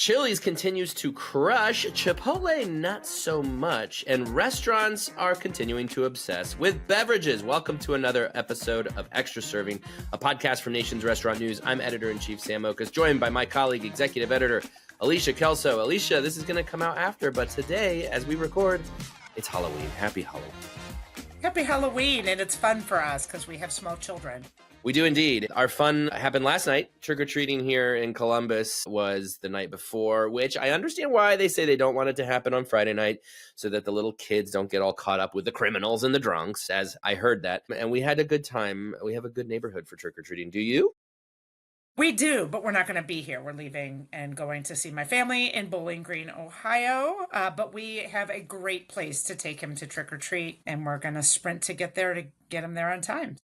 Chili's continues to crush, Chipotle not so much, and restaurants are continuing to obsess with beverages. Welcome to another episode of Extra Serving, a podcast from Nation's Restaurant News. I'm Editor-in-Chief Sam Okas, joined by my colleague, Executive Editor Alicia Kelso. Alicia, this is going to come out after, but today, as we record, it's Halloween. Happy Halloween. Happy Halloween, and it's fun for us because we have small children. We do indeed. Our fun happened last night. Trick-or-treating here in Columbus was the night before, which I understand why they say they don't want it to happen on Friday night so that the little kids don't get all caught up with the criminals and the drunks, as I heard that. And we had a good time. We have a good neighborhood for trick-or-treating. Do you? We do, but we're not going to be here. We're leaving and going to see my family in Bowling Green, Ohio. But we have a great place to take him to trick-or-treat, and we're going to sprint to get there to get him there on time.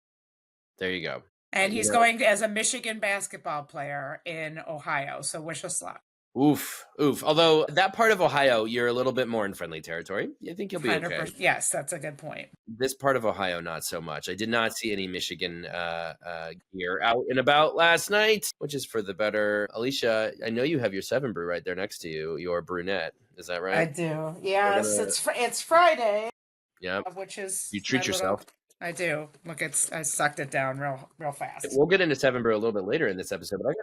There you go. And he's going as a Michigan basketball player in Ohio, so wish us luck. Oof. Although that part of Ohio, you're a little bit more in friendly territory. You think you'll be okay. Yes, that's a good point. This part of Ohio, not so much. I did not see any Michigan gear out and about last night, which is for the better. Alicia, I know you have your Seven Brew right there next to you, your brunette. Is that right? I do. Yes, it's Friday. Yeah. Which is you treat yourself. I do. Look, I sucked it down real fast. We'll get into Seven Brew a little bit later in this episode, but I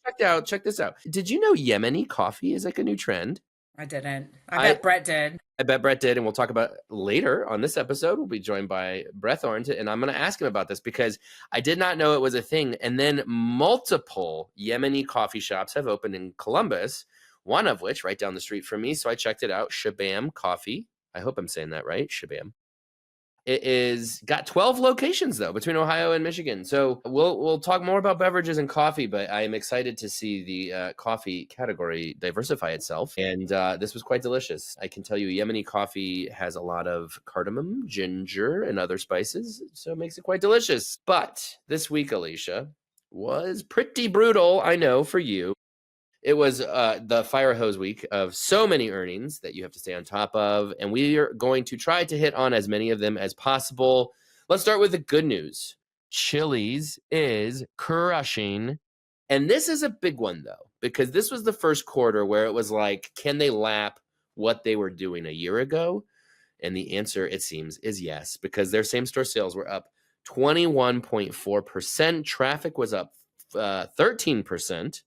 gotta tell you, check this out. Did you know Yemeni coffee is like a new trend? I didn't. I bet Brett did. I bet Brett did, and we'll talk about later on this episode. We'll be joined by Brett Thornton, and I'm going to ask him about this because I did not know it was a thing. And then multiple Yemeni coffee shops have opened in Columbus, one of which right down the street from me. So I checked it out, Shabam Coffee. I hope I'm saying that right, Shabam. It is got 12 locations though between Ohio and Michigan. So we'll talk more about beverages and coffee, but I am excited to see the coffee category diversify itself. And this was quite delicious. I can tell you Yemeni coffee has a lot of cardamom, ginger, and other spices, so it makes it quite delicious. But this week, Alicia, was pretty brutal, I know, for you. It was the fire hose week of so many earnings that you have to stay on top of, and we are going to try to hit on as many of them as possible. Let's start with the good news. Chili's is crushing, and this is a big one, though, because this was the first quarter where it was like, can they lap what they were doing a year ago? And the answer, it seems, is yes, because their same-store sales were up 21.4%. Traffic was up 13%.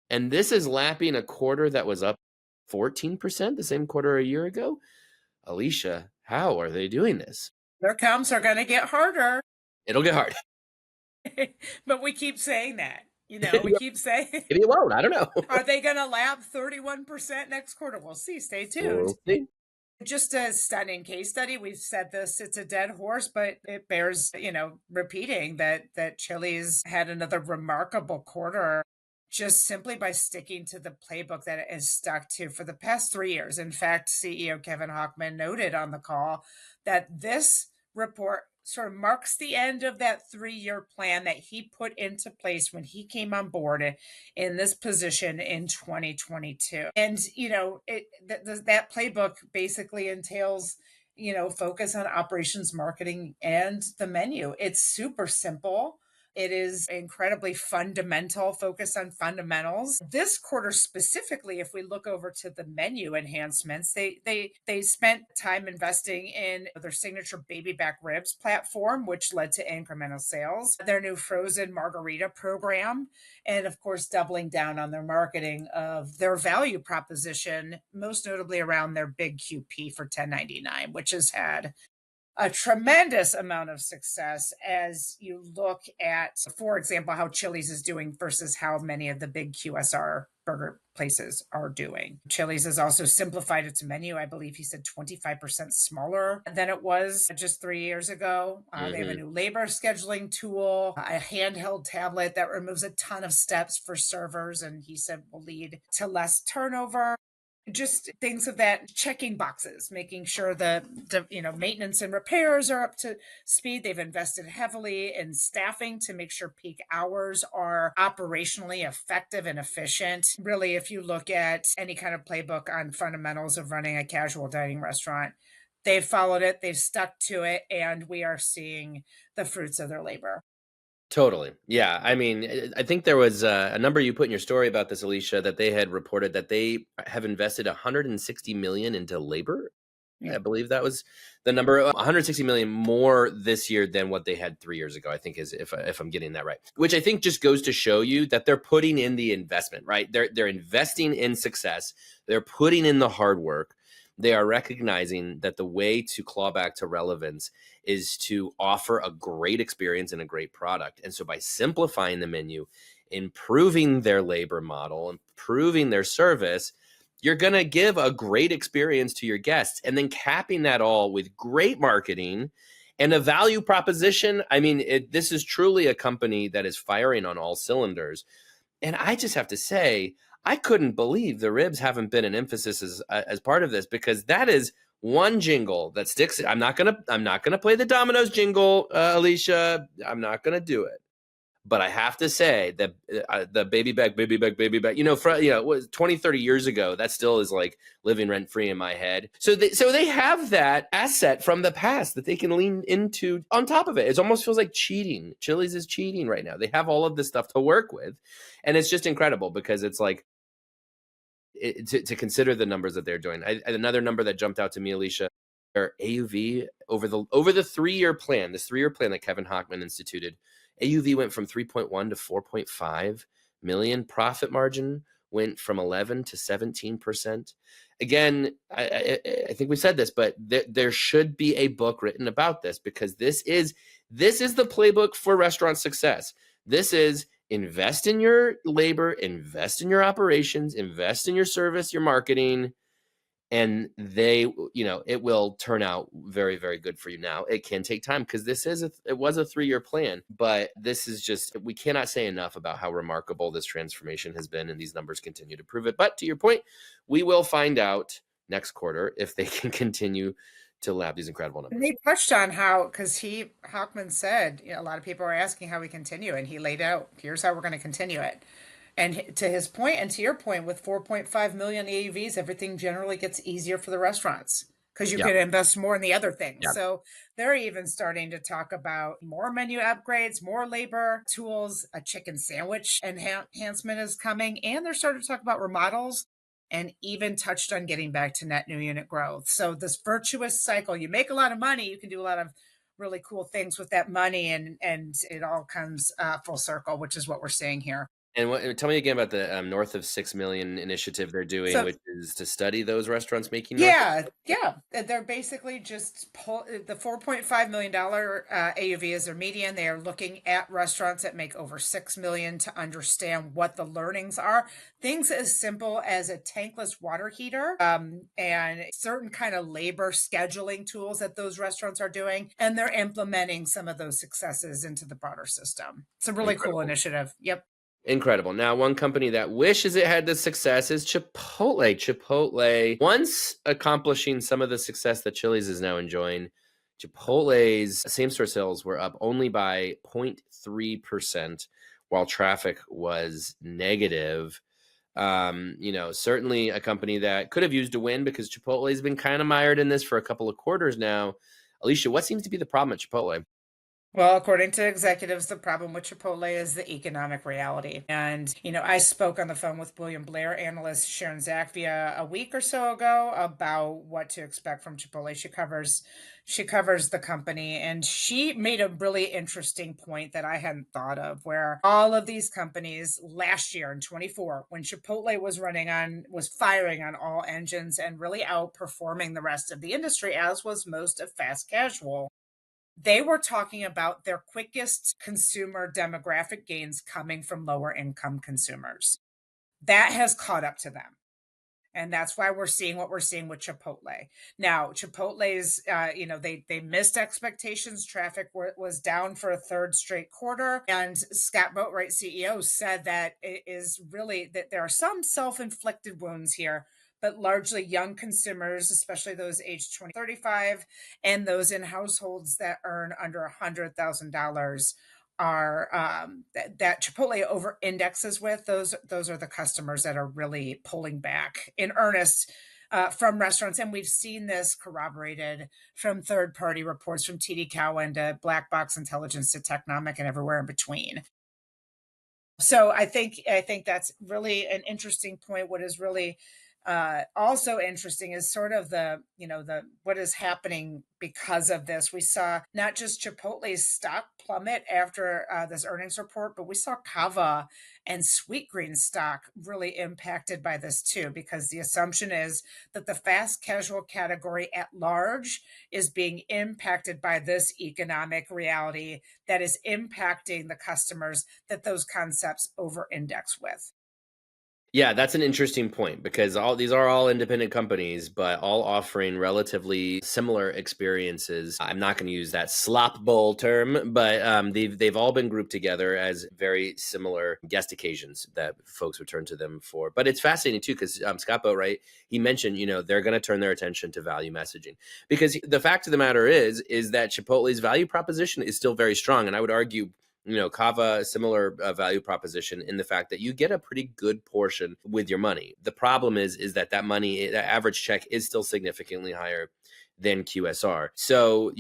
And this is lapping a quarter that was up 14%, the same quarter a year ago. Alicia, how are they doing this? Their comps are going to get harder. It'll get hard. But we keep saying that. We keep saying. Maybe it won't. I don't know. Are they going to lap 31% next quarter? We'll see. Stay tuned. We'll see. Just a stunning case study. We've said this, it's a dead horse, but it bears, repeating that Chili's had another remarkable quarter. Just simply by sticking to the playbook that it has stuck to for the past 3 years. In fact, CEO Kevin Hochman noted on the call that this report sort of marks the end of that 3-year plan that he put into place when he came on board in this position in 2022. And, that playbook basically entails focus on operations, marketing, and the menu. It's super simple. It is incredibly fundamental, focus on fundamentals. This quarter specifically, if we look over to the menu enhancements, they spent time investing in their signature baby back ribs platform, which led to incremental sales, their new frozen margarita program, and of course, doubling down on their marketing of their value proposition, most notably around their big QP for $10.99, which has had a tremendous amount of success as you look at, for example, how Chili's is doing versus how many of the big QSR burger places are doing. Chili's has also simplified its menu. I believe he said 25% smaller than it was just 3 years ago. They have a new labor scheduling tool, a handheld tablet that removes a ton of steps for servers, and he said will lead to less turnover. Just things of that, checking boxes, making sure the maintenance and repairs are up to speed. They've invested heavily in staffing to make sure peak hours are operationally effective and efficient. Really, if you look at any kind of playbook on fundamentals of running a casual dining restaurant, they've followed it, they've stuck to it, and we are seeing the fruits of their labor. Totally. Yeah. I mean, I think there was a number you put in your story about this, Alicia, that they had reported that they have invested 160 million into labor. I Yeah. believe that was the number. 160 million more this year than what they had 3 years ago. I think is if I'm getting that right. Which I think just goes to show you that they're putting in the investment, right? They're investing in success. They're putting in the hard work. They are recognizing that the way to claw back to relevance is to offer a great experience and a great product. And so by simplifying the menu, improving their labor model, improving their service, you're going to give a great experience to your guests, and then capping that all with great marketing and a value proposition. I mean, this is truly a company that is firing on all cylinders. And I just have to say, I couldn't believe the ribs haven't been an emphasis as part of this, because that is one jingle that sticks. I'm not gonna play the Domino's jingle, Alicia. I'm not gonna do it. But I have to say that the baby back, baby back, baby back, it was 20, 30 years ago. That still is like living rent free in my head. So they have that asset from the past that they can lean into on top of it. It almost feels like cheating. Chili's is cheating right now. They have all of this stuff to work with. And it's just incredible because it's like, to consider the numbers that they're doing. Another number that jumped out to me, Alicia, their AUV over the 3-year plan, this 3-year plan that Kevin Hochman instituted, AUV went from 3.1 to 4.5 million. Profit margin went from 11 to 17%. Again, I think we said this, but there should be a book written about this, because this is the playbook for restaurant success. This is invest in your labor, invest in your operations, invest in your service, your marketing, and it will turn out very, very good for you. Now, it can take time because it was a 3-year plan, but this is just, we cannot say enough about how remarkable this transformation has been, and these numbers continue to prove it. But to your point, we will find out next quarter if they can continue to lab these incredible And numbers. he touched on how, because Hockman said, a lot of people are asking how we continue, and he laid out, here's how we're going to continue it. And to his point, and to your point, with 4.5 million AUVs, everything generally gets easier for the restaurants because you Yeah. can invest more in the other things. Yeah. So they're even starting to talk about more menu upgrades, more labor tools, a chicken sandwich enhancement is coming, and they're starting to talk about remodels, and even touched on getting back to net new unit growth. So this virtuous cycle, you make a lot of money, you can do a lot of really cool things with that money, and it all comes full circle, which is what we're seeing here. And tell me again about the North of 6 million initiative they're doing, So which is to study those restaurants making north of. yeah. They're basically just the $4.5 million AUV is their median. They are looking at restaurants that make over 6 million to understand what the learnings are. Things as simple as a tankless water heater, and certain kind of labor scheduling tools that those restaurants are doing, and they're implementing some of those successes into the broader system. It's a really cool Incredible. initiative. Yep. Incredible. Now, one company that wishes it had the success is Chipotle. Chipotle, once accomplishing some of the success that Chili's is now enjoying, Chipotle's same-store sales were up only by 0.3%, while traffic was negative. Certainly a company that could have used a win, because Chipotle has been kind of mired in this for a couple of quarters now. Alicia, what seems to be the problem at Chipotle? Well, according to executives, the problem with Chipotle is the economic reality. And, I spoke on the phone with William Blair analyst Sharon Zakvia a week or so ago about what to expect from Chipotle. She covers the company, and she made a really interesting point that I hadn't thought of, where all of these companies last year in 24, when Chipotle was firing on all engines and really outperforming the rest of the industry, as was most of fast casual, they were talking about their quickest consumer demographic gains coming from lower income consumers. That has caught up to them. And that's why we're seeing what we're seeing with Chipotle. Now, Chipotle's, they missed expectations. Traffic was down for a third straight quarter. And Scott Boatwright, CEO, said that it is really that there are some self-inflicted wounds here, but largely young consumers, especially those aged 20, 35, and those in households that earn under $100,000 are that Chipotle over indexes with. Those are the customers that are really pulling back in earnest. from restaurants. And we've seen this corroborated from third party reports from TD Cowen to Black Box Intelligence to Technomic and everywhere in between. So I think that's really an interesting point. What is really also interesting is sort of the what is happening because of this. We saw not just Chipotle's stock plummet after this earnings report, but we saw Kava and Sweetgreen stock really impacted by this too, because the assumption is that the fast casual category at large is being impacted by this economic reality that is impacting the customers that those concepts over index with. Yeah, that's an interesting point because all these are all independent companies, but all offering relatively similar experiences. I'm not going to use that slop bowl term, but they've all been grouped together as very similar guest occasions that folks would turn to them for. But it's fascinating too because Scott Boatwright, he mentioned they're going to turn their attention to value messaging because the fact of the matter is that Chipotle's value proposition is still very strong, and I would argue Kava, similar value proposition in the fact that you get a pretty good portion with your money. The problem is that money, that average check is still significantly higher than QSR. So,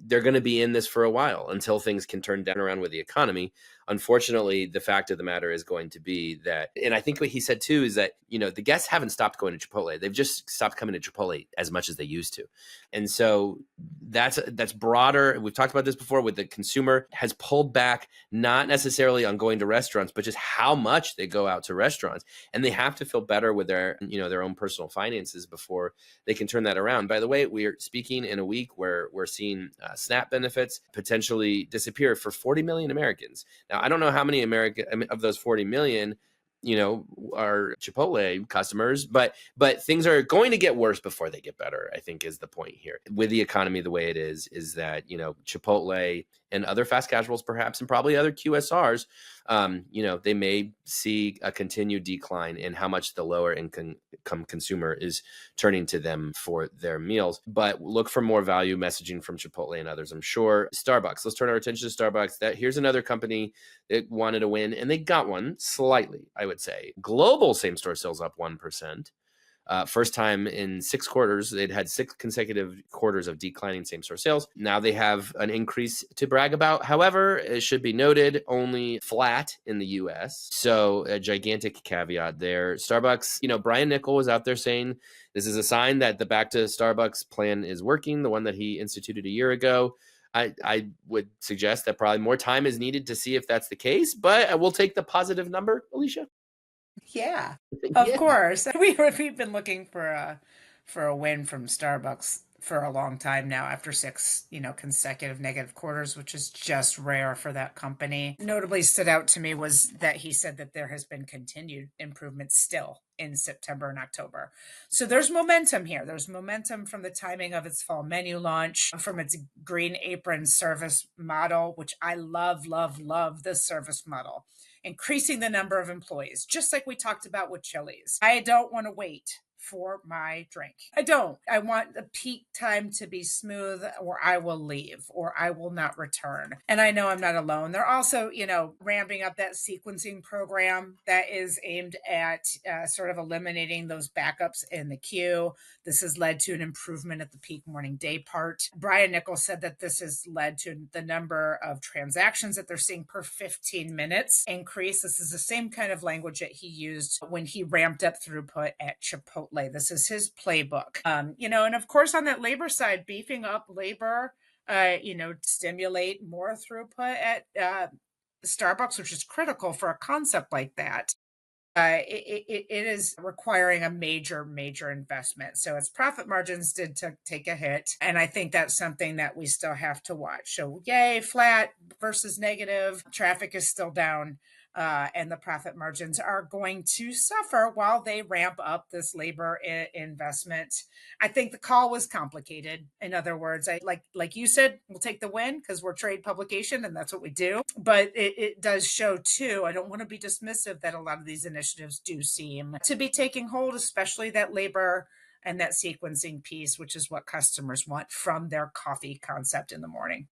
they're going to be in this for a while until things can turn down around with the economy. Unfortunately, the fact of the matter is going to be that, and I think what he said too is that, the guests haven't stopped going to Chipotle. They've just stopped coming to Chipotle as much as they used to. And so that's broader. We've talked about this before with the consumer has pulled back, not necessarily on going to restaurants, but just how much they go out to restaurants. And they have to feel better with their own personal finances before they can turn that around. By the way, we are speaking in a week where we're seeing SNAP benefits potentially disappear for 40 million Americans. Now, I don't know how many of those 40 million, are Chipotle customers, but things are going to get worse before they get better, I think is the point here. With the economy the way it is that, Chipotle and other fast casuals perhaps, and probably other QSRs, they may see a continued decline in how much the lower income consumer is turning to them for their meals. But look for more value messaging from Chipotle and others, I'm sure. Starbucks, let's turn our attention to Starbucks. Here's another company that wanted a win, and they got one slightly, I would say. Global same-store sales up 1%. First time in 6 quarters. They'd had 6 consecutive quarters of declining same-store sales. Now they have an increase to brag about. However, it should be noted, only flat in the US. So a gigantic caveat there. Starbucks, Brian Niccol was out there saying this is a sign that the Back to Starbucks plan is working, the one that he instituted a year ago. I would suggest that probably more time is needed to see if that's the case, but I will take the positive number, Alicia. Yeah, of Yeah. course. We've been looking for a win from Starbucks for a long time now after 6, consecutive negative quarters, which is just rare for that company. Notably stood out to me was that he said that there has been continued improvement still in September and October. So there's momentum here. There's momentum from the timing of its fall menu launch, from its green apron service model, which I love, love, love this service model. Increasing the number of employees, just like we talked about with Chili's. I don't want to wait for my drink. I don't. I want the peak time to be smooth, or I will leave, or I will not return. And I know I'm not alone. They're also, ramping up that sequencing program that is aimed at sort of eliminating those backups in the queue. This has led to an improvement at the peak morning day part. Brian Niccol said that this has led to the number of transactions that they're seeing per 15 minutes increase. This is the same kind of language that he used when he ramped up throughput at Chipotle. This is his playbook. And of course, on that labor side, beefing up labor, stimulate more throughput at Starbucks, which is critical for a concept like that. It is requiring a major, major investment. So its profit margins did take a hit. And I think that's something that we still have to watch. So yay, flat versus negative. Traffic is still down. And the profit margins are going to suffer while they ramp up this labor investment. I think the call was complicated. In other words, I like you said, we'll take the win because we're trade publication and that's what we do. But it does show too. I don't want to be dismissive that a lot of these initiatives do seem to be taking hold, especially that labor and that sequencing piece, which is what customers want from their coffee concept in the morning.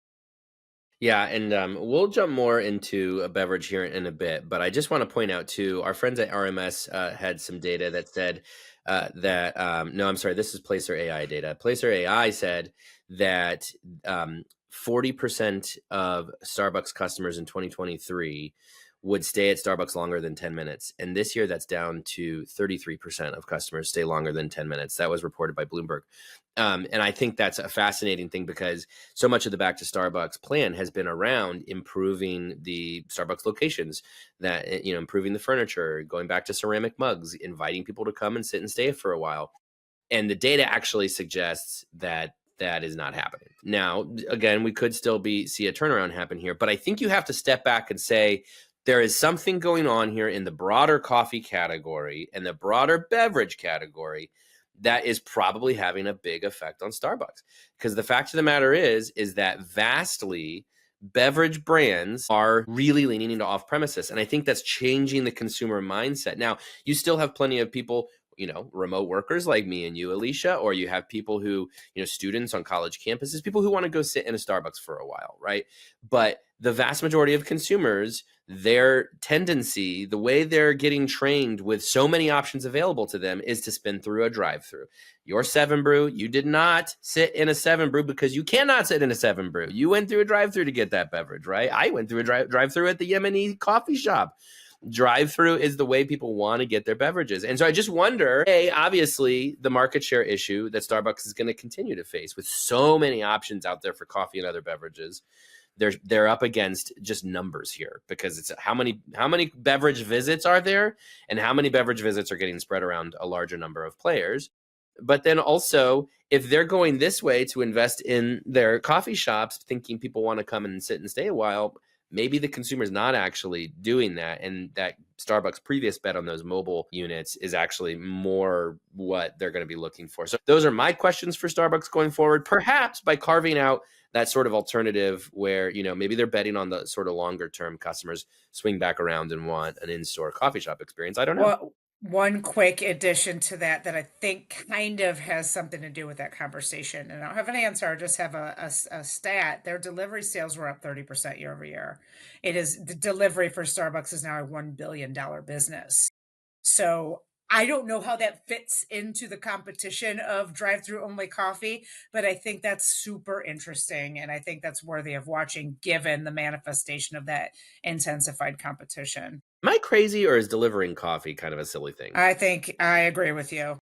Yeah, and we'll jump more into a beverage here in a bit, but I just want to point out too, our friends at RMS had some data that said that no, I'm sorry, this is Placer AI data. Placer AI said that 40% of Starbucks customers in 2023 would stay at Starbucks longer than 10 minutes, and this year that's down to 33% of customers stay longer than 10 minutes. That was reported by Bloomberg. And I think that's a fascinating thing because so much of the Back to Starbucks plan has been around improving the Starbucks locations, that improving the furniture, going back to ceramic mugs, inviting people to come and sit and stay for a while. And the data actually suggests that that is not happening. Now, again, we could still see a turnaround happen here, but I think you have to step back and say there is something going on here in the broader coffee category and the broader beverage category that is probably having a big effect on Starbucks. Because the fact of the matter is that vastly beverage brands are really leaning into off premises. And I think that's changing the consumer mindset. Now, you still have plenty of people, remote workers like me and you, Alicia, or you have people who, students on college campuses, people who want to go sit in a Starbucks for a while, right? But the vast majority of consumers, their tendency, the way they're getting trained with so many options available to them is to spin through a drive-through. Your Seven Brew, you did not sit in a Seven Brew because you cannot sit in a Seven Brew. You went through a drive-through to get that beverage, right? I went through a drive-through at the Yemeni coffee shop. Drive-through is the way people want to get their beverages. And so I just wonder, obviously the market share issue that Starbucks is going to continue to face with so many options out there for coffee and other beverages. They're up against just numbers here, because it's how many beverage visits are there and how many beverage visits are getting spread around a larger number of players. But then also, if they're going this way to invest in their coffee shops, thinking people want to come and sit and stay a while, maybe the consumer's not actually doing that. And that Starbucks previous bet on those mobile units is actually more what they're going to be looking for. So those are my questions for Starbucks going forward, perhaps by carving out that sort of alternative where, maybe they're betting on the sort of longer term customers swing back around and want an in-store coffee shop experience. I don't know. Well, one quick addition to that I think kind of has something to do with that conversation. And I don't have an answer. I just have a stat. Their delivery sales were up 30% year over year. The delivery for Starbucks is now a $1 billion business. So I don't know how that fits into the competition of drive-through only coffee, but I think that's super interesting. And I think that's worthy of watching given the manifestation of that intensified competition. Am I crazy, or is delivering coffee kind of a silly thing? I think I agree with you.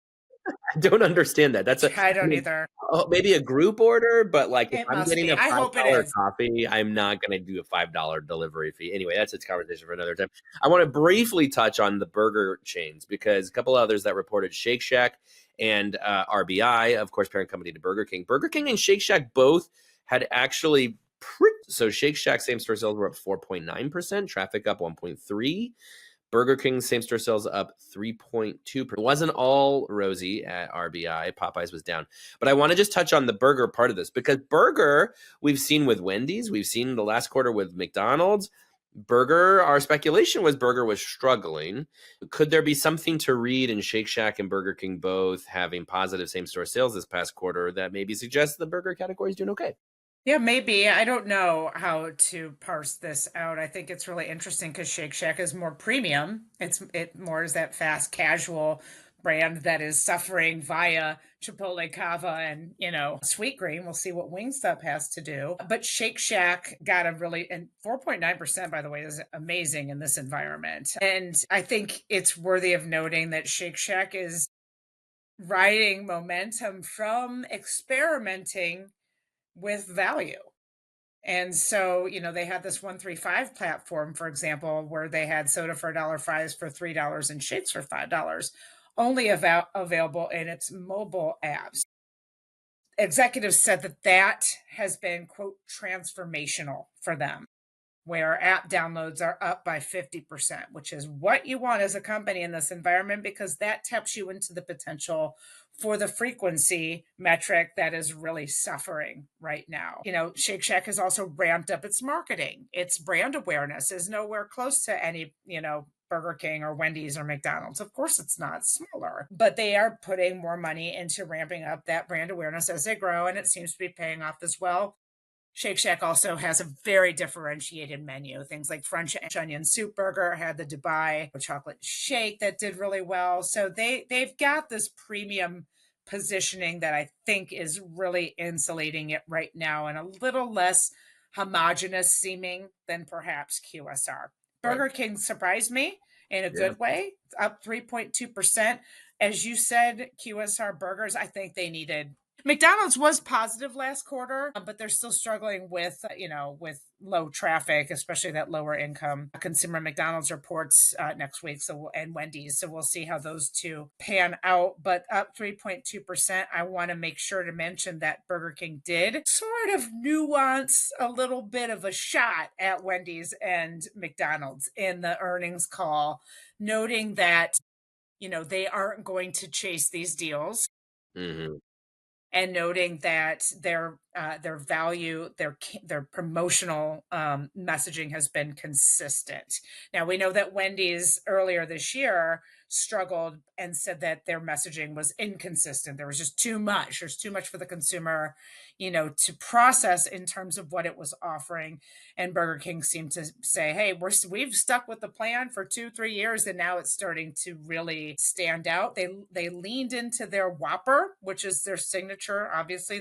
I don't understand that. I don't either. Maybe a group order, but like if It I'm must getting be. a I hope it $5 is. coffee, I'm not going to do a $5 delivery fee. Anyway, that's a conversation for another time. I want to briefly touch on the burger chains, because a couple others that reported, Shake Shack and RBI, of course, parent company to Burger King. Burger King and Shake Shack both had actually so Shake Shack same store sales were up 4.9%, traffic up 1.3%. Burger King same-store sales up 3.2%. It wasn't all rosy at RBI. Popeyes was down. But I want to just touch on the burger part of this, because burger, we've seen with Wendy's. We've seen the last quarter with McDonald's. Burger, our speculation was burger was struggling. Could there be something to read in Shake Shack and Burger King both having positive same-store sales this past quarter that maybe suggests the burger category is doing okay? Yeah, maybe. I don't know how to parse this out. I think it's really interesting because Shake Shack is more premium. It more is that fast casual brand that is suffering via Chipotle Cava and, Sweet Green. We'll see what Wingstop has to do. But Shake Shack got and 4.9%, by the way, is amazing in this environment. And I think it's worthy of noting that Shake Shack is riding momentum from experimenting with value. And so, they had this 135 platform, for example, where they had soda for $1, fries for $3, and shakes for $5, only available in its mobile apps. Executives said that has been, quote, transformational for them, where app downloads are up by 50%, which is what you want as a company in this environment, because that taps you into the potential for the frequency metric that is really suffering right now. Shake Shack has also ramped up its marketing. Its brand awareness is nowhere close to any, Burger King or Wendy's or McDonald's. Of course, it's not smaller, but they are putting more money into ramping up that brand awareness as they grow, and it seems to be paying off as well. Shake Shack also has a very differentiated menu. Things like French onion soup burger had the Dubai chocolate shake that did really well. So they've got this premium positioning that I think is really insulating it right now and a little less homogenous seeming than perhaps QSR. Right. Burger King surprised me in a Yeah. good way, up 3.2%. As you said, QSR burgers, I think they needed. McDonald's was positive last quarter, but they're still struggling with, with low traffic, especially that lower income consumer. McDonald's reports next week, and Wendy's, so we'll see how those two pan out. But up 3.2%. I want to make sure to mention that Burger King did sort of nuance a little bit of a shot at Wendy's and McDonald's in the earnings call, noting that they aren't going to chase these deals Hmm. and noting that their value, their promotional messaging has been consistent. Now we know that Wendy's earlier this year struggled and said that their messaging was inconsistent. There was just too much. There's too much for the consumer, to process in terms of what it was offering. And Burger King seemed to say, "Hey, we've stuck with the plan for 2-3 years, and now it's starting to really stand out." They leaned into their Whopper, which is their signature. Obviously,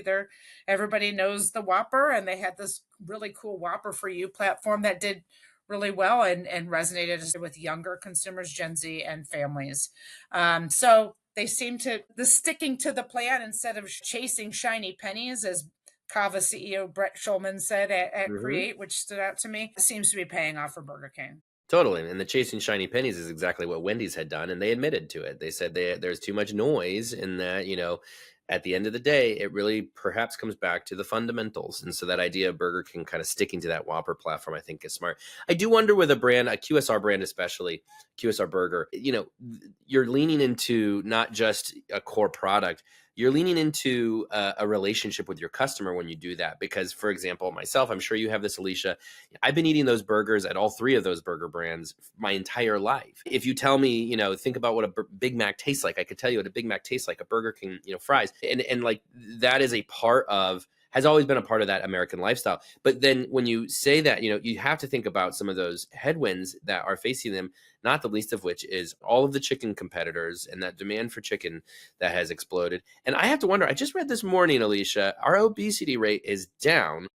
everybody knows the Whopper, and they had this really cool Whopper for You platform that did really well and resonated with younger consumers, Gen Z and families. So they seem to the sticking to the plan instead of chasing shiny pennies, as Kava CEO Brett Schulman said at Hmm. Create, which stood out to me, seems to be paying off for Burger King. Totally. And the chasing shiny pennies is exactly what Wendy's had done. And they admitted to it. They said there's too much noise in that, at the end of the day, it really perhaps comes back to the fundamentals. And so that idea of Burger King kind of sticking to that Whopper platform, I think is smart. I do wonder with a QSR brand, especially QSR burger, you're leaning into not just a core product, you're leaning into a relationship with your customer when you do that. Because, for example, myself, I'm sure you have this, Alicia. I've been eating those burgers at all three of those burger brands my entire life. If you tell me, think about what a Big Mac tastes like, I could tell you what a Big Mac tastes like, a Burger King, fries. And like that is a part of, has always been a part of that American lifestyle. But then when you say that, you have to think about some of those headwinds that are facing them, not the least of which is all of the chicken competitors and that demand for chicken that has exploded. And I have to wonder, I just read this morning, Alicia, our obesity rate is down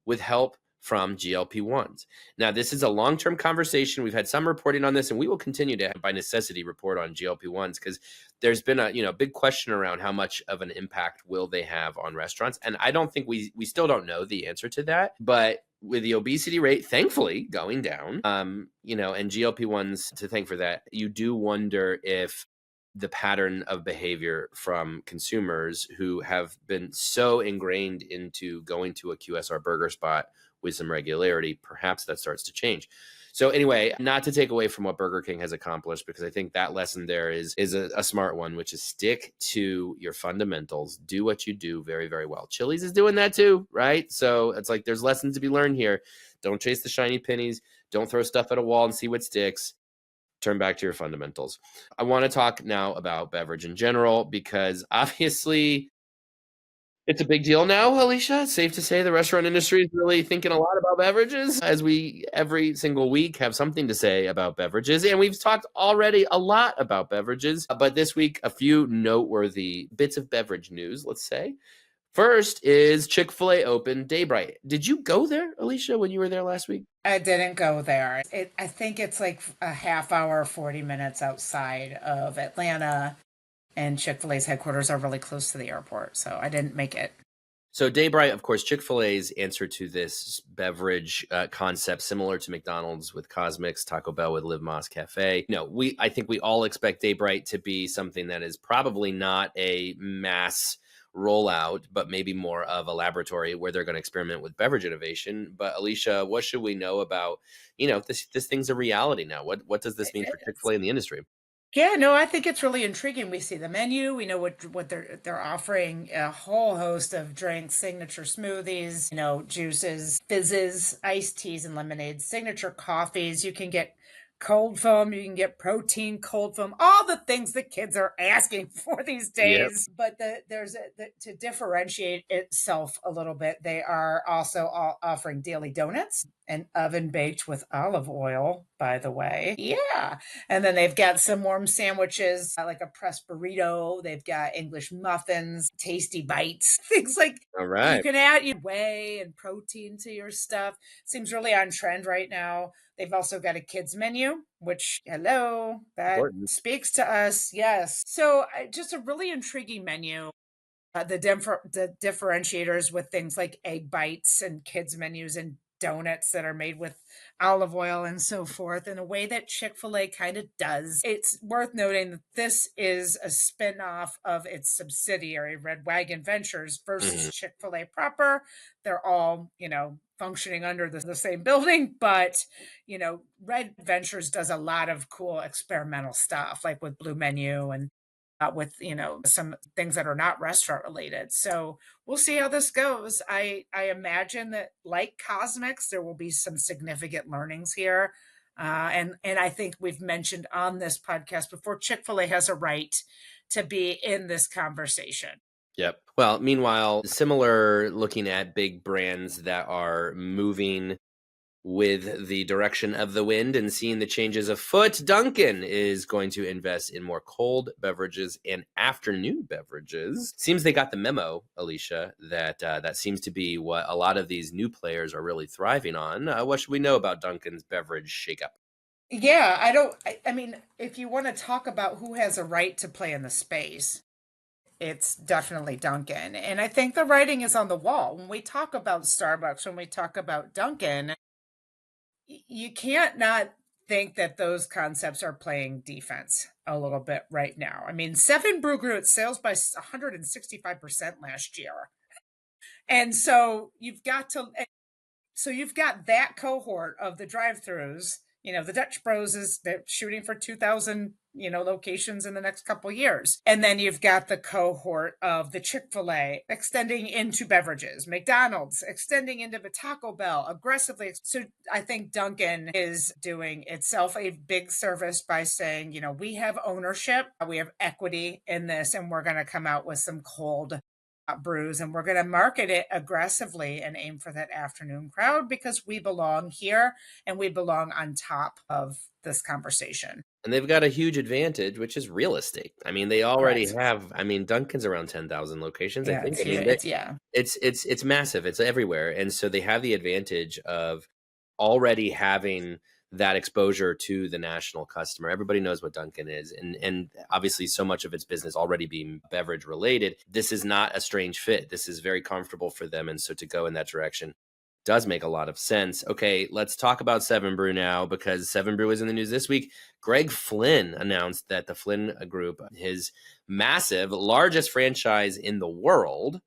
with help from GLP-1s. Now, this is a long-term conversation. We've had some reporting on this, and we will continue to, by necessity, report on GLP-1s because there's been a big question around how much of an impact will they have on restaurants. And I don't think we still don't know the answer to that. But with the obesity rate, thankfully, going down, and GLP-1s to thank for that, you do wonder if the pattern of behavior from consumers who have been so ingrained into going to a QSR burger spot with some regularity, perhaps that starts to change. So anyway, not to take away from what Burger King has accomplished, because I think that lesson there is a smart one, which is stick to your fundamentals. Do what you do very, very well. Chili's is doing that too, right? So it's like there's lessons to be learned here. Don't chase the shiny pennies. Don't throw stuff at a wall and see what sticks. Turn back to your fundamentals. I want to talk now about beverage in general, because obviously it's a big deal now, Alicia. It's safe to say the restaurant industry is really thinking a lot about beverages, as we every single week have something to say about beverages. And we've talked already a lot about beverages, but this week, a few noteworthy bits of beverage news, let's say. First is Chick-fil-A open Daybright. Did you go there, Alicia, when you were there last week? I didn't go there. I think it's like a half hour, 40 minutes outside of Atlanta, and Chick-fil-A's headquarters are really close to the airport, so I didn't make it. So Daybright, of course, Chick-fil-A's answer to this beverage concept, similar to McDonald's with Cosmix, Taco Bell with Live Más Cafe. I think we all expect Daybright to be something that is probably not a mass rollout, but maybe more of a laboratory where they're going to experiment with beverage innovation. But Alicia, what should we know about, this thing's a reality now? What does this mean for It is. Chick-fil-A in the industry? Yeah, no, I think it's really intriguing. We see the menu, we know what they're offering, a whole host of drinks, signature smoothies, juices, fizzes, iced teas and lemonades, signature coffees. You can get cold foam, you can get protein cold foam, all the things that kids are asking for these Yep. days. But to differentiate itself a little bit, they are also offering daily donuts and oven baked with olive oil, by the way. Yeah. And then they've got some warm sandwiches, like a pressed burrito. They've got English muffins, tasty bites, things like All you right. can add your whey and protein to your stuff. Seems really on trend right now. They've also got a kids menu, which, hello, that Important. speaks to us. Yes. So just a really intriguing menu. The differentiators with things like egg bites and kids menus and donuts that are made with olive oil and so forth in a way that Chick-fil-A kind of does. It's worth noting that this is a spin-off of its subsidiary Red Wagon Ventures versus Mhm. Chick-fil-A proper. They're all, functioning under the same building, but Red Ventures does a lot of cool experimental stuff like with Blue Menu and with some things that are not restaurant related. So we'll see how this goes. I imagine that, like Cosmics, there will be some significant learnings here. And I think we've mentioned on this podcast before, Chick-fil-A has a right to be in this conversation. Yep. Well, meanwhile, similar looking at big brands that are moving with the direction of the wind and seeing the changes afoot, Dunkin is going to invest in more cold beverages and afternoon beverages. Seems they got the memo, Alicia, that seems to be what a lot of these new players are really thriving on. What should we know about Dunkin's beverage shakeup? Yeah, I mean, if you want to talk about who has a right to play in the space, it's definitely Dunkin'. And I think the writing is on the wall. When we talk about Starbucks, when we talk about Dunkin', you can't not think that those concepts are playing defense a little bit right now. I mean, Seven Brew grew its sales by 165% last year. And so you've got that cohort of the drive-throughs. The Dutch Bros they're shooting for 2,000, locations in the next couple years. And then you've got the cohort of the Chick-fil-A extending into beverages, McDonald's extending into the Taco Bell aggressively. So I think Dunkin' is doing itself a big service by saying, we have ownership, we have equity in this, and we're going to come out with some cold brews, and we're going to market it aggressively and aim for that afternoon crowd because we belong here and we belong on top of this conversation. And they've got a huge advantage, which is real estate. I mean, they already Correct. have. I mean, Dunkin's around 10,000 locations, I Yeah, think. it's I huge. mean, Yeah. it's massive. It's everywhere, and so they have the advantage of already having that exposure to the national customer. Everybody knows what Dunkin' is, and obviously so much of its business already being beverage related. This is not a strange fit. This is very comfortable for them, and so to go in that direction does make a lot of sense. Okay, let's talk about Seven Brew now because Seven Brew is in the news this week. Greg Flynn announced that the Flynn Group, his massive, largest franchise in the world,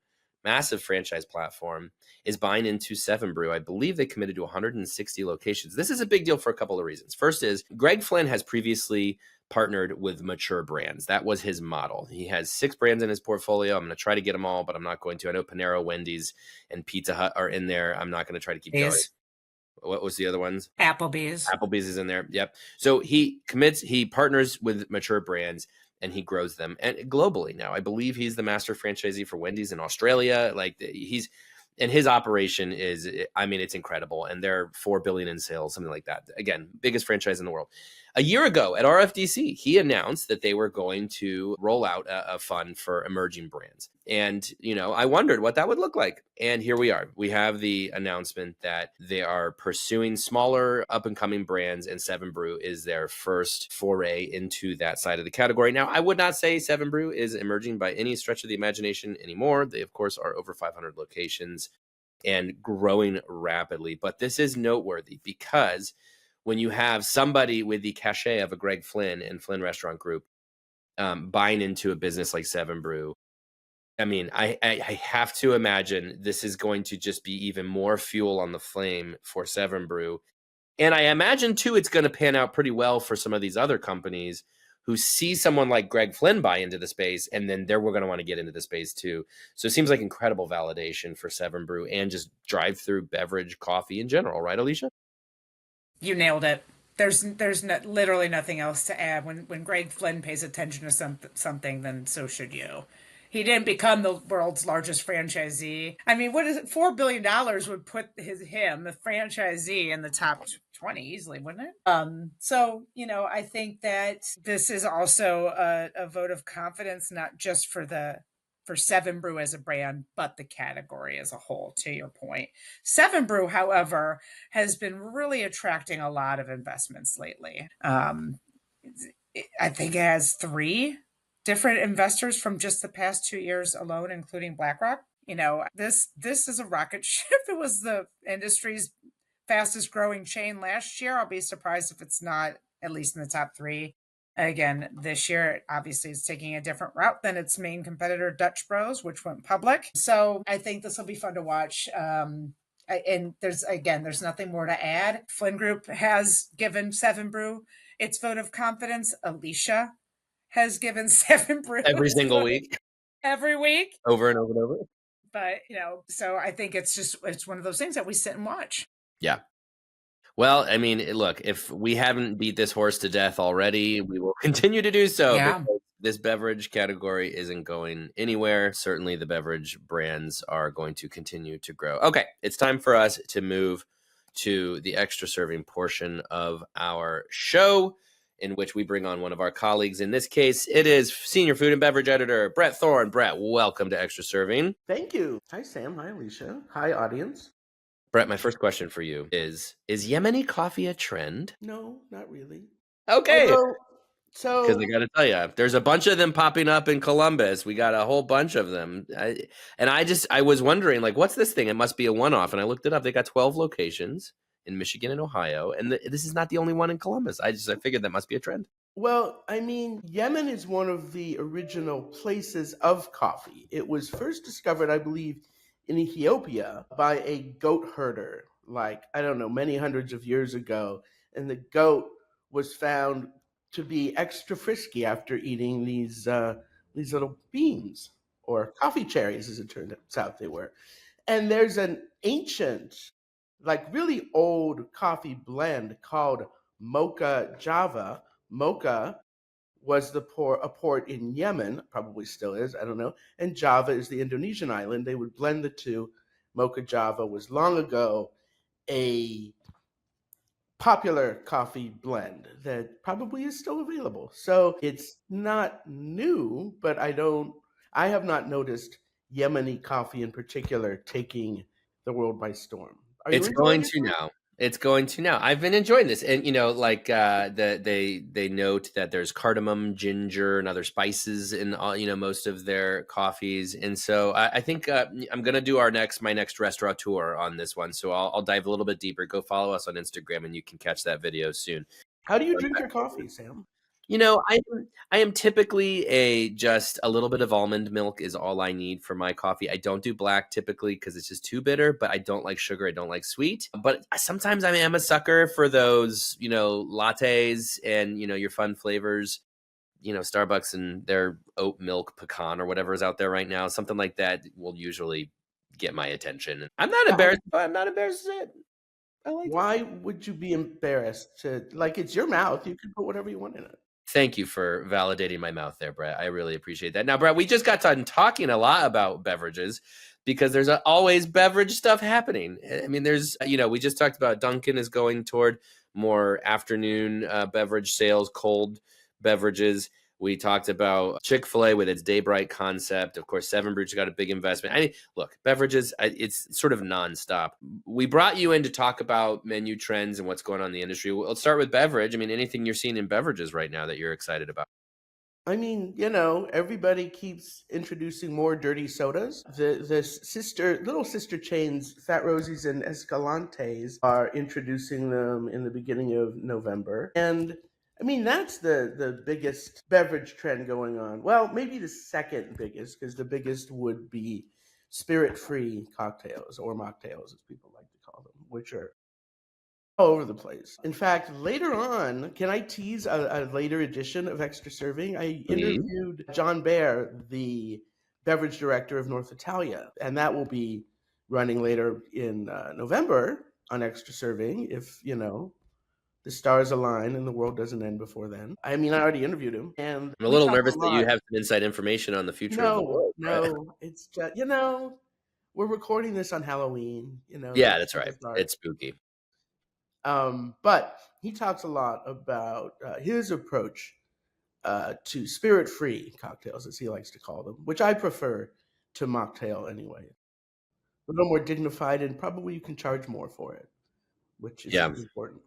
massive franchise platform, is buying into Seven Brew. I believe they committed to 160 locations. This is a big deal for a couple of reasons. First is Greg Flynn has previously partnered with mature brands. That was his model. He has 6 brands in his portfolio. I'm going to try to get them all, but I'm not going to. I know Panera, Wendy's, and Pizza Hut are in there. I'm not going to try to keep going. These What was the other ones? Applebee's. Applebee's is in there. Yep. So he partners with mature brands and he grows them and globally now. I believe he's the master franchisee for Wendy's in Australia. And his operation is, I mean, it's incredible. And they're 4 billion in sales, something like that. Again, biggest franchise in the world. A year ago at RFDC, he announced that they were going to roll out a fund for emerging brands. And, I wondered what that would look like. And here we are. We have the announcement that they are pursuing smaller up and coming brands, and Seven Brew is their first foray into that side of the category. Now, I would not say Seven Brew is emerging by any stretch of the imagination anymore. They, of course, are over 500 locations and growing rapidly. But this is noteworthy because when you have somebody with the cachet of a Greg Flynn and Flynn Restaurant Group buying into a business like Seven Brew, I mean, I have to imagine this is going to just be even more fuel on the flame for Seven Brew. And I imagine, too, it's going to pan out pretty well for some of these other companies who see someone like Greg Flynn buy into the space, and then we're going to want to get into the space, too. So it seems like incredible validation for Seven Brew and just drive-through beverage coffee in general. Right, Alicia? You nailed it. There's literally nothing else to add. When Greg Flynn pays attention to something, then so should you. He didn't become the world's largest franchisee. I mean, what is it? $4 billion would put him, the franchisee, in the top 20 easily, wouldn't it? So I think that this is also a vote of confidence, not just for Seven Brew as a brand, but the category as a whole, to your point. Seven Brew, however, has been really attracting a lot of investments lately. I think it has three different investors from just the past 2 years alone, including BlackRock. This is a rocket ship. It was the industry's fastest growing chain last year. I'll be surprised if it's not at least in the top three. Again, this year, obviously, it's taking a different route than its main competitor, Dutch Bros, which went public. So I think this will be fun to watch. And there's nothing more to add. Flynn Group has given Seven Brew its vote of confidence. Alicia has given Seven Brew Every single week, every week. over and over and over. But so I think it's one of those things that we sit and watch. Yeah. Well, I mean, look, if we haven't beat this horse to death already, we will continue to do so. Yeah. Because this beverage category isn't going anywhere. Certainly, the beverage brands are going to continue to grow. Okay, it's time for us to move to the extra serving portion of our show, in which we bring on one of our colleagues. In this case, it is Senior Food and Beverage Editor Brett Thorne. Brett, welcome to Extra Serving. Thank you. Hi, Sam. Hi, Alicia. Hi, audience. Brett, my first question for you is Yemeni coffee a trend? No, not really. Okay. Because I got to tell you, there's a bunch of them popping up in Columbus. We got a whole bunch of them. I was wondering, like, what's this thing? It must be a one-off. And I looked it up. They got 12 locations in Michigan and Ohio. And this is not the only one in Columbus. I figured that must be a trend. Well, I mean, Yemen is one of the original places of coffee. It was first discovered, I believe, in Ethiopia by a goat herder, like, I don't know, many hundreds of years ago. And the goat was found to be extra frisky after eating these little beans, or coffee cherries, as it turned out they were. And there's an ancient, like really old coffee blend called Mocha Java. Mocha was a port in Yemen, probably still is, I don't know, and Java is the Indonesian island. They would blend the two. Mocha Java was long ago a popular coffee blend that probably is still available. So it's not new, but I have not noticed Yemeni coffee in particular taking the world by storm. It's going to now. It's going to now. I've been enjoying this, and they note that there's cardamom, ginger, and other spices in most of their coffees, and so I think I'm gonna do my next restaurateur on this one. So I'll dive a little bit deeper. Go follow us on Instagram, and you can catch that video soon. How do you drink your coffee, Sam? I am typically just a little bit of almond milk is all I need for my coffee. I don't do black typically because it's just too bitter, but I don't like sugar. I don't like sweet. But sometimes I am a sucker for those, lattes and, your fun flavors. Starbucks and their oat milk pecan or whatever is out there right now. Something like that will usually get my attention. I'm not embarrassed, but I'm not embarrassed to say it. Why would you be embarrassed it's your mouth. You can put whatever you want in it. Thank you for validating my mouth there, Brett. I really appreciate that. Now, Brett, we just got done talking a lot about beverages because there's always beverage stuff happening. I mean, we just talked about Dunkin is going toward more afternoon beverage sales, cold beverages. We talked about Chick-fil-A with its Day Bright concept. Of course, Seven Brew's got a big investment. I mean, look, beverages, it's sort of nonstop. We brought you in to talk about menu trends and what's going on in the industry. Let's start with beverage. I mean, anything you're seeing in beverages right now that you're excited about? I mean, everybody keeps introducing more dirty sodas. The little sister chains, Fat Rosie's and Escalante's, are introducing them in the beginning of November. And I mean, that's the biggest beverage trend going on. Well, maybe the second biggest, because the biggest would be spirit-free cocktails, or mocktails, as people like to call them, which are all over the place. In fact, later on, can I tease a later edition of Extra Serving? I interviewed John Baer, the beverage director of North Italia, and that will be running later in November on Extra Serving, if, the stars align and the world doesn't end before then. I mean, I already interviewed him, and I'm a we little talk a nervous that you lot. have some inside information on the future of the No, world, right? no, it's just, we're recording this on Halloween. Yeah, That's that's kind right. of dark. It's spooky. But he talks a lot about his approach to spirit-free cocktails, as he likes to call them, which I prefer to mocktail anyway. A little more dignified, and probably you can charge more for it, which is Yeah. important.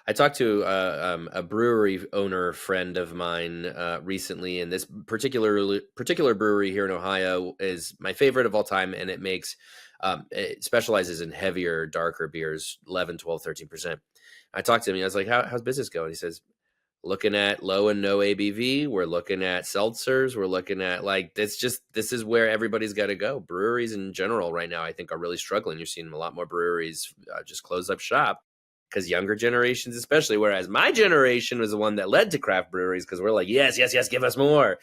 I talked to a brewery owner friend of mine recently, and this particular brewery here in Ohio is my favorite of all time, and it specializes in heavier, darker beers, 11, 12, 13%. I talked to him, and I was like, how's business going? He says, looking at low and no ABV. We're looking at seltzers. We're looking at this is where everybody's got to go. Breweries in general right now, I think, are really struggling. You're seeing a lot more breweries just close up shop because younger generations, especially, whereas my generation was the one that led to craft breweries because we're like, yes, yes, yes, give us more.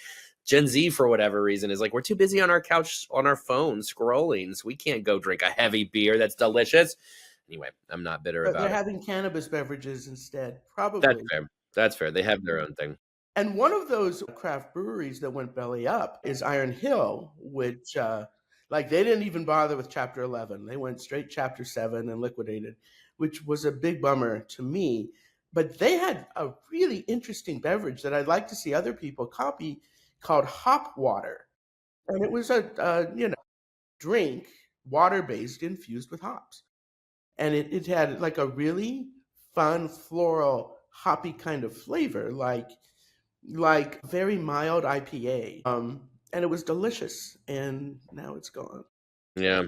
Gen Z, for whatever reason, is like, we're too busy on our couch, on our phone, scrolling. So we can't go drink a heavy beer that's delicious. Anyway, I'm not bitter But they're about it. having cannabis beverages instead, That's probably. fair. That's fair. They have their own thing. And one of those craft breweries that went belly up is Iron Hill, which, they didn't even bother with Chapter 11. They went straight Chapter 7 and liquidated, which was a big bummer to me. But they had a really interesting beverage that I'd like to see other people copy called hop water. And it was a drink, water-based, infused with hops. And it had like a really fun, floral, hoppy kind of flavor, like very mild IPA. And it was delicious. And now it's gone. Yeah.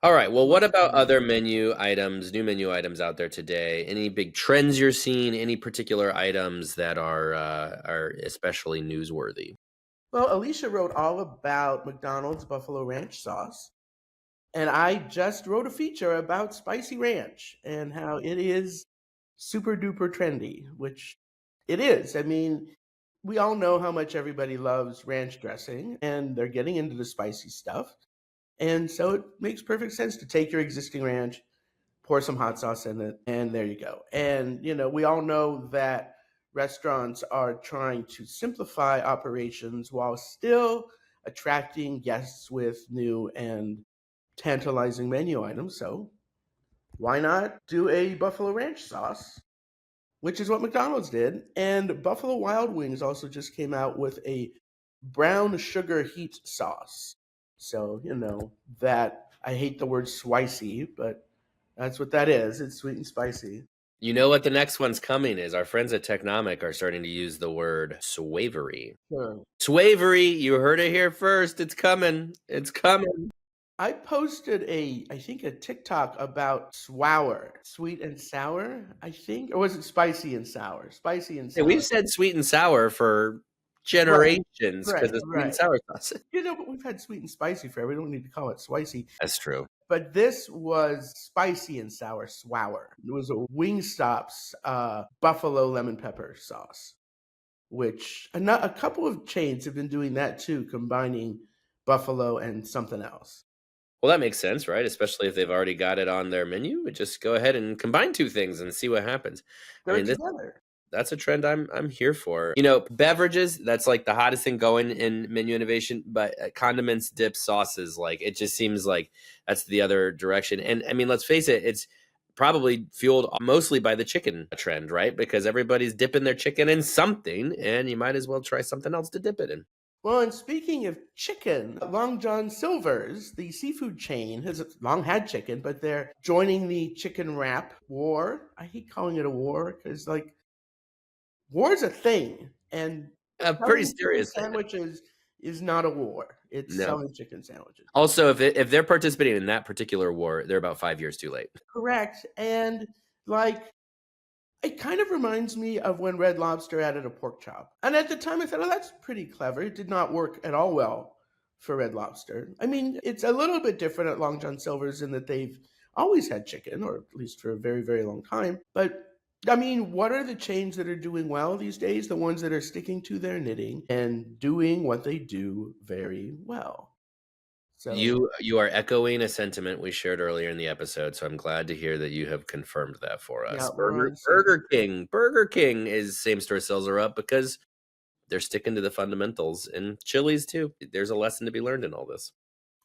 All right. Well, what about other menu items, new menu items out there today? Any big trends you're seeing? Any particular items that are especially newsworthy? Well, Alicia wrote all about McDonald's Buffalo Ranch sauce. And I just wrote a feature about spicy ranch and how it is super duper trendy, which it is. I mean, we all know how much everybody loves ranch dressing, and they're getting into the spicy stuff. And so it makes perfect sense to take your existing ranch, pour some hot sauce in it, and there you go. And, we all know that restaurants are trying to simplify operations while still attracting guests with new and tantalizing menu items. So why not do a Buffalo Ranch sauce, which is what McDonald's did. And Buffalo Wild Wings also just came out with a brown sugar heat sauce. So, that I hate the word spicy, but that's what that is. It's sweet and spicy. You know what the next one's coming is? Our friends at Technomic are starting to use the word swavery. Sure. Swavery, you heard it here first. It's coming. It's coming. I posted I think a TikTok about sour, sweet and sour, I think. Or was it spicy and sour? Spicy and Hey, sour. we've said sweet and sour for Right, generations because of sweet and right. sour sauce. But we've had sweet and spicy forever. We don't need to call it spicy. That's true. But this was spicy and sour swour. It was a Wingstop's buffalo lemon pepper sauce, which a couple of chains have been doing that too, combining buffalo and something else. Well, that makes sense, right? Especially if they've already got it on their menu. We just go ahead and combine two things and see what happens. They're together. That's a trend I'm here for. Beverages, that's like the hottest thing going in menu innovation, but condiments, dips, sauces, it just seems like that's the other direction. And I mean, let's face it, it's probably fueled mostly by the chicken trend, right? Because everybody's dipping their chicken in something, and you might as well try something else to dip it in. Well, and speaking of chicken, Long John Silver's, the seafood chain, has long had chicken, but they're joining the chicken wrap war. I hate calling it a war because, war is a thing, and Pretty selling serious. sandwiches is not a war. It's No. selling chicken sandwiches. Also, if they're participating in that particular war, they're about 5 years too late. Correct. And it kind of reminds me of when Red Lobster added a pork chop. And at the time I thought, oh, that's pretty clever. It did not work at all well for Red Lobster. I mean, it's a little bit different at Long John Silver's in that they've always had chicken, or at least for a very, very long time. But I mean, what are the chains that are doing well these days? The ones that are sticking to their knitting and doing what they do very well. So You are echoing a sentiment we shared earlier in the episode, so I'm glad to hear that you have confirmed that for us. yeah, we're on the same. Burger King is same store sales are up because they're sticking to the fundamentals, and Chili's too. There's a lesson to be learned in all this.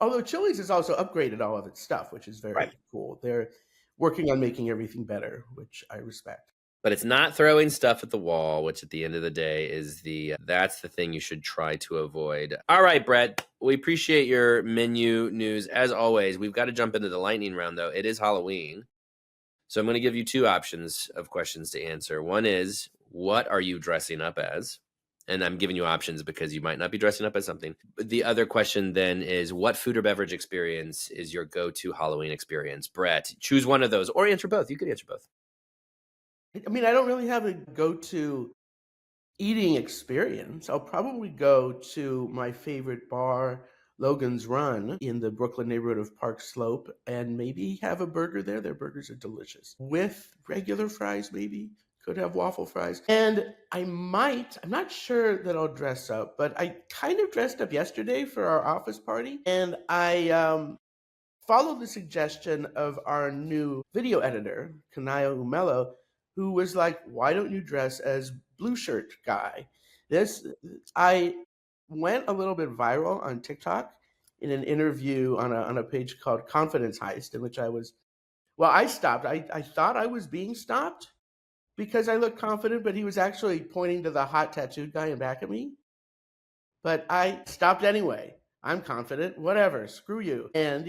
Although Chili's has also upgraded all of its stuff, which is Right. very cool. They're working on making everything better, which I respect. But it's not throwing stuff at the wall, which at the end of the day is that's the thing you should try to avoid. All right, Brett, we appreciate your menu news as always. We've got to jump into the lightning round though. It is Halloween. So I'm going to give you two options of questions to answer. One is, what are you dressing up as? And I'm giving you options because you might not be dressing up as something. The other question then is, what food or beverage experience is your go-to Halloween experience? Brett, choose one of those or answer both. You could answer both. I mean, I don't really have a go-to eating experience. I'll probably go to my favorite bar, Logan's Run, in the Brooklyn neighborhood of Park Slope, and maybe have a burger there. Their burgers are delicious. With regular fries, maybe. Could have waffle fries. And I'm not sure that I'll dress up, but I kind of dressed up yesterday for our office party, and I followed the suggestion of our new video editor, Kanaya Umelo, who was like, why don't you dress as Blue Shirt Guy? I went a little bit viral on TikTok in an interview on a page called Confidence Heist, in which I stopped. I thought I was being stopped because I looked confident, but he was actually pointing to the hot tattooed guy in back of me. But I stopped anyway. I'm confident, whatever, screw you. And,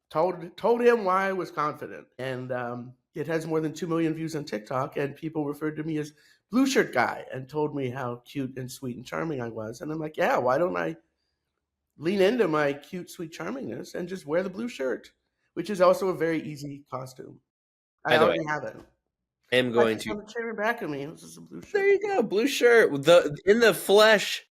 told him why I was confident. And it has more than 2 million views on TikTok, and people referred to me as Blue Shirt Guy and told me how cute and sweet and charming I was. And I'm like, yeah, why don't I lean into my cute, sweet charmingness and just wear the blue shirt, which is also a very easy costume. By I the way, already have it. I am going On the chair back of me, this is a blue shirt. There you go, blue shirt. In the flesh.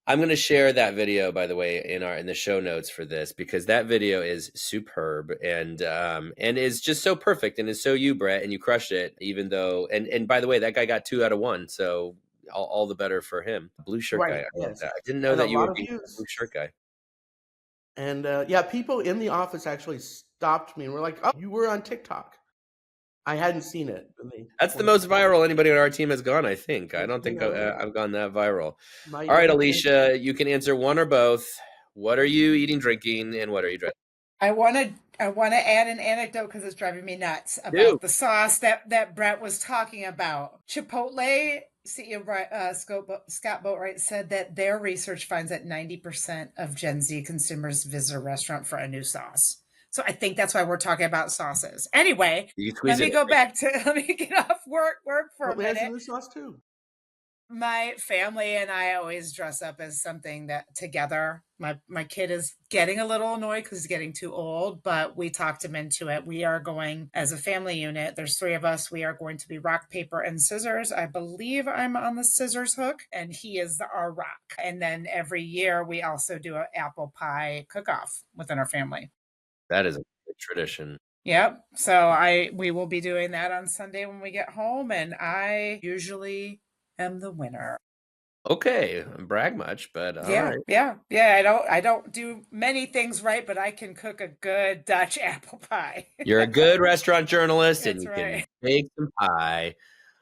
I'm going to share that video, by the way, in the show notes for this, because that video is superb and is just so perfect and is so you, Brett, and you crushed it. Even though, and by the way, that guy got 2 out of 1, so all the better for him. Blue shirt guy, I love that. I didn't know that you were being a blue shirt guy. And people in the office actually stopped me and were like, "Oh, you were on TikTok." I hadn't seen it. That's the most viral anybody on our team has gone, I think. I don't think I've gone that viral. All right, Alicia, you can answer one or both. What are you eating, drinking, and what are you drinking? I want to add an anecdote because it's driving me nuts about the sauce that Brett was talking about. Chipotle CEO Scott Boatwright said that their research finds that 90% of Gen Z consumers visit a restaurant for a new sauce. So I think that's why we're talking about sauces. Anyway, let me get off work for a minute. Has new sauce too. My family and I always dress up as something that together. My kid is getting a little annoyed because he's getting too old, but we talked him into it. We are going as a family unit. There's 3 of us. We are going to be rock, paper, and scissors. I believe I'm on the scissors hook, and he is our rock. And then every year we also do an apple pie cook-off within our family. That is a good tradition. Yep. So we will be doing that on Sunday when we get home, and I usually am the winner. Okay, brag much, but all right. Yeah. I don't do many things right, but I can cook a good Dutch apple pie. You're a good restaurant journalist, and you can make some pie.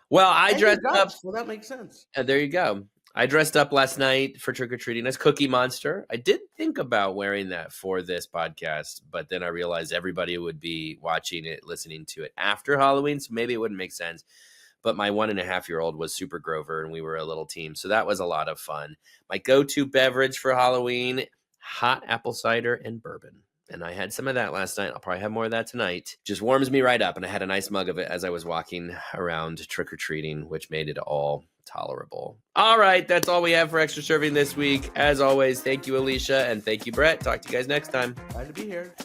Well, I dressed up. Well, that makes sense. There you go. I dressed up last night for trick-or-treating as Cookie Monster. I did think about wearing that for this podcast, but then I realized everybody would be watching it, listening to it after Halloween, so maybe it wouldn't make sense. But my 1.5-year-old was Super Grover, and we were a little team, so that was a lot of fun. My go-to beverage for Halloween, hot apple cider and bourbon. And I had some of that last night. I'll probably have more of that tonight. Just warms me right up, and I had a nice mug of it as I was walking around trick-or-treating, which made it all tolerable. All right, that's all we have for Extra Serving this week. As always, thank you, Alicia, and thank you, Brett. Talk to you guys next time. Glad to be here.